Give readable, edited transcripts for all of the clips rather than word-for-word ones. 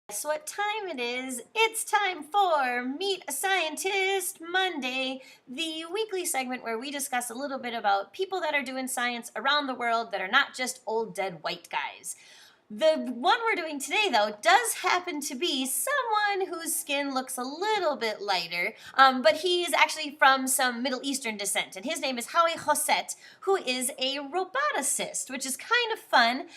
Guess what time it is? It's time for Meet a Scientist Monday, the weekly segment where we discuss a little bit about people that are doing science around the world that are not just old dead white guys. The one we're doing today, though, does happen to be someone whose skin looks a little bit lighter, but he's actually from some Middle Eastern descent, and his name is Howie, who is a roboticist, which is kind of fun,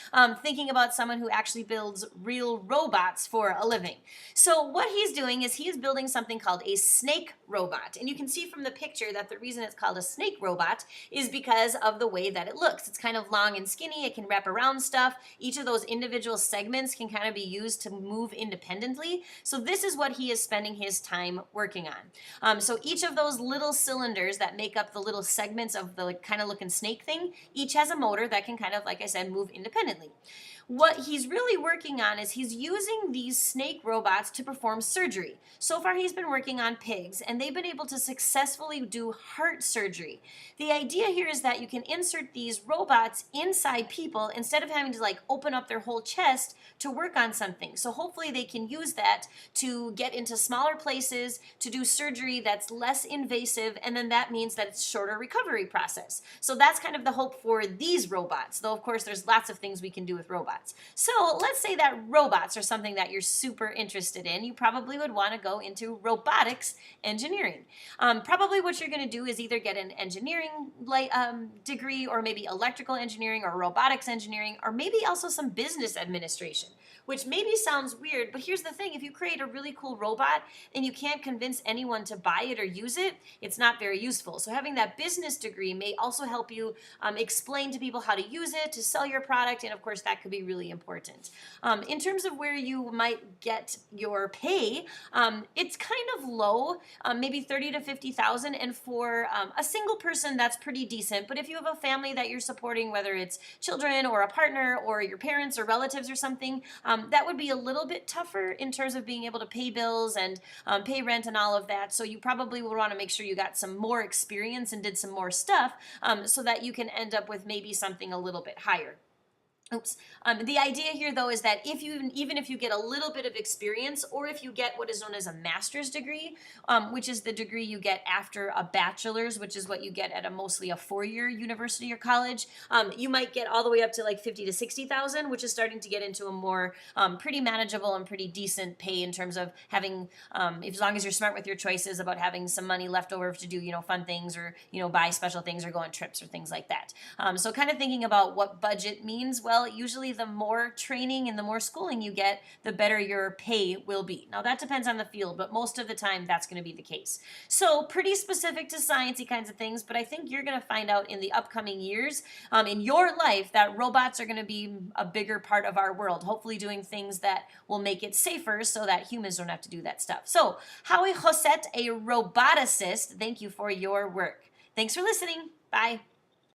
thinking about someone who actually builds real robots for a living. So what he's doing is he's building something called a snake robot, and you can see from the picture that the reason it's called a snake robot is because of the way that it looks. It's kind of long and skinny, it can wrap around stuff. Each of those individual segments can kind of be used to move independently. So this is what he is spending his time working on. So each of those little cylinders that make up the little segments of the kind of looking snake thing, each has a motor that can kind of, like I said, move independently. What he's really working on is he's using these snake robots to perform surgery. So far he's been working on pigs, and they've been able to successfully do heart surgery. The idea here is that you can insert these robots inside people instead of having to like open up their whole chest to work on something. So hopefully they can use that to get into smaller places, to do surgery that's less invasive, and then that means that it's shorter recovery process. So that's kind of the hope for these robots, though of course there's lots of things we can do with robots. So let's say that robots are something that you're super interested in. You probably would want to go into robotics engineering. Probably what you're going to do is either get an engineering degree, or maybe electrical engineering or robotics engineering, or maybe also some business administration, which maybe sounds weird, but here's the thing. If you create a really cool robot and you can't convince anyone to buy it or use it, it's not very useful. So having that business degree may also help you explain to people how to use it, to sell your product, and of course that could be really important. In terms of where you might get your pay, it's kind of low, maybe 30 to 50,000, and for a single person that's pretty decent. But if you have a family that you're supporting, whether it's children or a partner or your parents or relatives or something, that would be a little bit tougher in terms of being able to pay bills and pay rent and all of that. So you probably would want to make sure you got some more experience and did some more stuff, so that you can end up with maybe something a little bit higher. Oops. The idea here, though, is that even if you get a little bit of experience, or if you get what is known as a master's degree, which is the degree you get after a bachelor's, which is what you get at mostly a 4-year university or college, you might get all the way up to like 50 to 60,000, which is starting to get into a more pretty manageable and pretty decent pay in terms of having, as long as you're smart with your choices about having some money left over to do, fun things, or, buy special things or go on trips or things like that. So kind of thinking about what budget means, well, usually the more training and the more schooling you get, the better your pay will be. Now that depends on the field, but most of the time that's going to be the case. So pretty specific to sciencey kinds of things, but I think you're going to find out in the upcoming years in your life that robots are going to be a bigger part of our world, hopefully doing things that will make it safer so that humans don't have to do that stuff. So Howie Choset, a roboticist, thank you for your work. Thanks for listening. Bye.